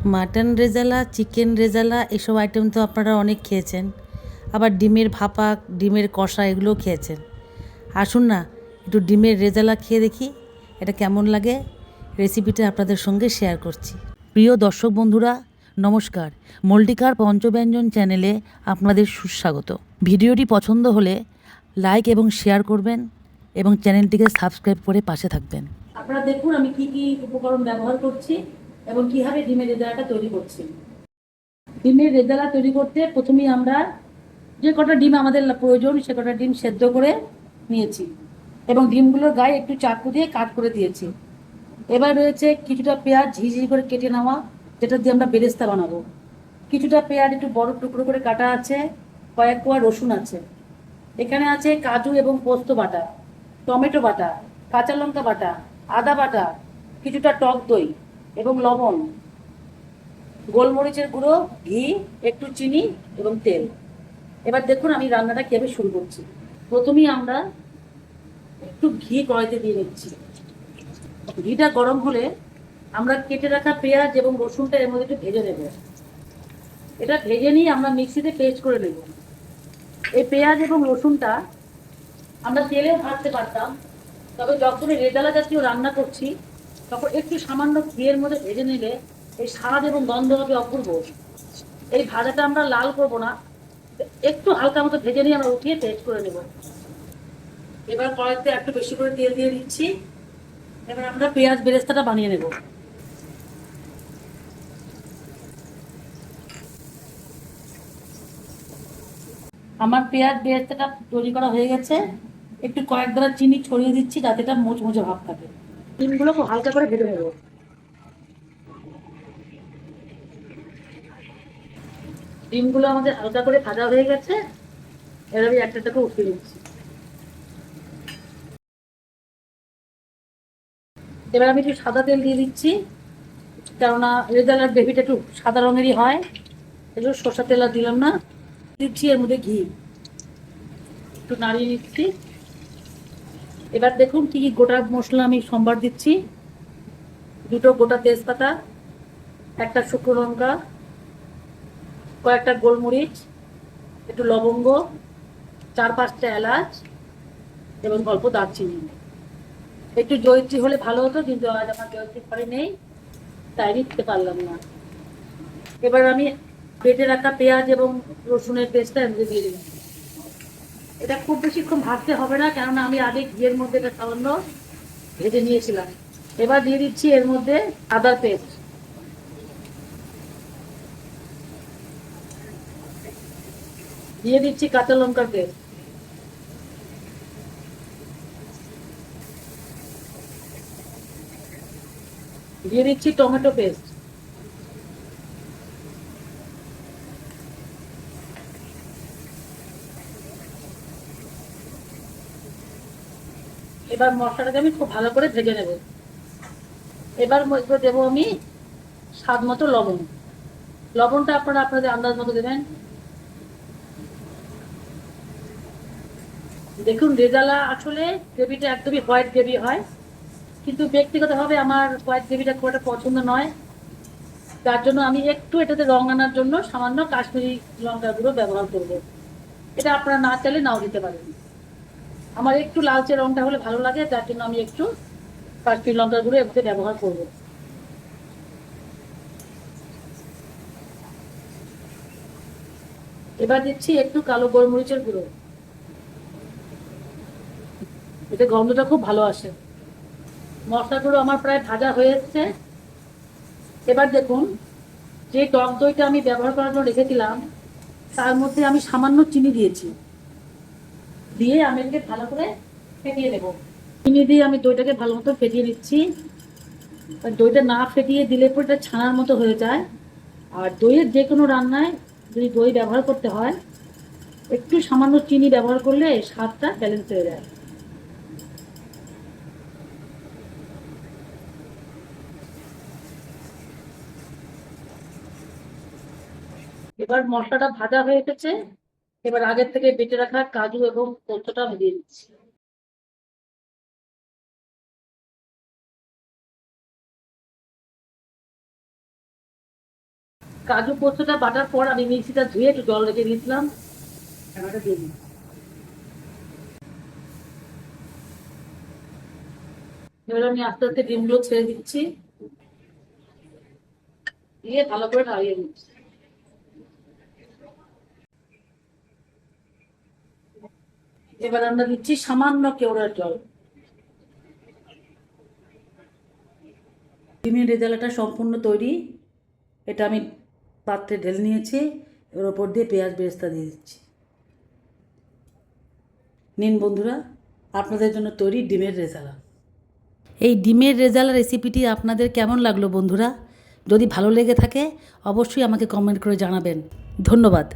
Mutton rezala, chicken rezala এসব item তো আপনারা অনেক খেয়েছেন, আবার ডিমের ভাপা, ডিমের কষা এগুলোও খেয়েছেন। আসুন না একটু ডিমের রেজালা খেয়ে দেখি এটা কেমন লাগে। রেসিপিটা আপনাদের সঙ্গে শেয়ার করছি। প্রিয় দর্শক বন্ধুরা, নমস্কার। মল্টিকার পঞ্চব্যঞ্জন চ্যানেলে আপনাদের সুস্বাগত। ভিডিওটি পছন্দ হলে লাইক এবং শেয়ার করবেন এবং চ্যানেলটিকে সাবস্ক্রাইব করে পাশে থাকবেন। আপনারা দেখুন আমি কি কি উপকরণ ব্যবহার করছি এবং কীভাবে ডিমের রেজালাটা তৈরি করছি। ডিমের রেজালা তৈরি করতে প্রথমেই আমরা যে কটা ডিম আমাদের প্রয়োজন সে কটা ডিম সেদ্ধ করে নিয়েছি এবং ডিমগুলোর গায়ে একটু চাকু দিয়ে কাট করে দিয়েছি। এবার রয়েছে কিছুটা পেঁয়াজ ঝিঝি করে কেটে নেওয়া, যেটা দিয়ে আমরা বেরেস্তা বানাবো। কিছুটা পেঁয়াজ একটু বড় টুকরো করে কাটা আছে, কয়েক কোয়া রসুন আছে, এখানে আছে কাজু এবং পোস্ত বাটা, টমেটো বাটা, কাঁচা লঙ্কা বাটা, আদা বাটা, কিছুটা টক দই এবং লবণ, গোলমরিচের গুঁড়ো, ঘি, একটু চিনি এবং তেল। এবার দেখুন আমি রান্নাটা কিভাবে শুরু করছি। প্রথমেই আমরা একটু ঘি কড়াইতে দিয়ে নিচ্ছি। ঘিটা গরম হলে আমরা কেটে রাখা পেঁয়াজ এবং রসুনটা এর মধ্যে একটু ভেজে নেব। এটা ভেজে নিয়ে আমরা মিক্সিতে পেস্ট করে নেব। এই পেঁয়াজ এবং রসুনটা আমরা তেলেও ভাজতে পারতাম, তবে যখন রেজালা জাতীয় রান্না করছি তখন একটু সামান্য ঘিয়ের মধ্যে ভেজে নিলে এই স্বাদ এবং গন্ধ হবে অপূর্ব। এই ভাজাটা আমরা লাল করব না, একটু হালকা মতো ভেজে নিয়ে আমরা উঠিয়ে পেস্ট করে নেব। এবার কড়াইতে একটু বেশি করে তেল দিয়ে দিচ্ছি। এবার আমরা পেঁয়াজ বেরেস্তাটা বানিয়ে নেব। আমার পেঁয়াজ বেরেস্তাটা তৈরি করা হয়ে গেছে। একটু কয়েক দানা চিনি ছড়িয়ে দিচ্ছি যাতে এটা মুচমুচে ভাব থাকে। ডিমগুলো খুব হালকা করে ভেজে নেব। ডিমগুলো আমাদের হালকা করে ভাজা হয়ে গেছে। এবার আমি একটা একটা করে উঠিয়ে নিচ্ছি। এবার আমি একটু সাদা তেল দিয়ে দিচ্ছি, কেননা রেজালার গ্রেভিটা একটু সাদা রঙেরই হয়, একটু সরষের তেল আর দিলাম না। দিচ্ছি এর মধ্যে ঘি, একটু নাড়িয়ে নিচ্ছি। এবার দেখুন কি কি গোটা মশলা আমি সম্বার দিচ্ছি। দুটো গোটা তেজপাতা, একটা শুকনো লঙ্কা, কয়েকটা গোলমরিচ, একটু লবঙ্গ, 4-5টা এলাচ এবং অল্প দারচিনি। একটু জয়িত্রী হলে ভালো হতো, কিন্তু আজ আমার জয়িত্রী ঘরে নেই, তাই দিতে পারলাম না। এবার আমি বেটে রাখা পেঁয়াজ এবং রসুনের পেস্টটা এর মধ্যে দিয়ে দিলাম। এটা খুব বেশিক্ষণ ভাজতে হবে না, কেননা আমি আগে ঘিয়ের মধ্যে এটা সামান্য ভেজে নিয়েছিলাম। এবার দিয়ে দিচ্ছি এর মধ্যে আদার পেস্ট, দিয়ে দিচ্ছি কাঁচা লঙ্কার পেস্ট, দিয়ে দিচ্ছি টমেটো পেস্ট। এবার মশলাটাকে আমি খুব ভালো করে ভেজে নেব। এবার দেবো আমি স্বাদ মতো লবণ। লবণটা আপনারা আপনাদের আন্দাজ মতো দেবেন। দেখুন রেজালা আসলে গ্রেভিটা একদমই হোয়াইট গ্রেভি হয়, কিন্তু ব্যক্তিগতভাবে আমার হোয়াইট গ্রেভিটা খুব একটা পছন্দ নয়। তার জন্য আমি একটু এটাতে রং আনার জন্য সামান্য কাশ্মীরি লঙ্কার গুঁড়ো ব্যবহার করব। এটা আপনারা না চাইলে নাও দিতে পারেন। আমার একটু লালচে রংটা হলে ভালো লাগে, যার জন্য আমি একটু কাশ্মীরি লঙ্কার গুঁড়ো এতে ব্যবহার করব। এবার দিচ্ছি একটু কালো গোলমরিচের গুঁড়ো, এতে গন্ধটা খুব ভালো আসে। মশলাগুলো আমার প্রায় ভাজা হয়ে এসছে। এবার দেখুন যে টক দইটা আমি ব্যবহার করার জন্য রেখেছিলাম তার মধ্যে আমি সামান্য চিনি দিয়েছি, দিয়ে আমি এটাকে ভালো করে ফেটিয়ে নেব। চিনি দিয়ে আমি দইটাকে ভালো মতো ফেটিয়ে নিচ্ছি। দইটা না ফেটিয়ে দিলে পরে এটা ছানার মতো হয়ে যায়। আর দইয়ের যে কোনো রান্নায় যদি দই ব্যবহার করতে হয় একটু সামান্য চিনি ব্যবহার করলে স্বাদটা ব্যালেন্স হয়ে যায়। এবার মশলাটা ভাজা হয়ে এসেছে। এবার আগের থেকে বেটে রাখা কাজু এবং পোস্তটা আমি দিয়ে দিচ্ছি। কাজু পোস্তটা বাটার পর আমি মিক্সিটা ধুয়ে একটু জল রেখে দিয়েছিলাম, এবারে দিয়ে দিই। এবার আমি আস্তে আস্তে ডিমগুলো ছেড়ে দিচ্ছি, দিয়ে ভালো করে নাড়িয়ে দিচ্ছি। এবার আমরা দিচ্ছি সামান্য কেওড়ার জল। ডিমের রেজালাটা সম্পূর্ণ তৈরি। এটা আমি পাত্রে ঢেলে নিয়েছি, এর ওপর দিয়ে পেঁয়াজ বেরেস্তা দিয়ে দিচ্ছি। নিন বন্ধুরা, আপনাদের জন্য তৈরি ডিমের রেজালা। এই ডিমের রেজালা রেসিপিটি আপনাদের কেমন লাগলো বন্ধুরা? যদি ভালো লেগে থাকে অবশ্যই আমাকে কমেন্ট করে জানাবেন। ধন্যবাদ।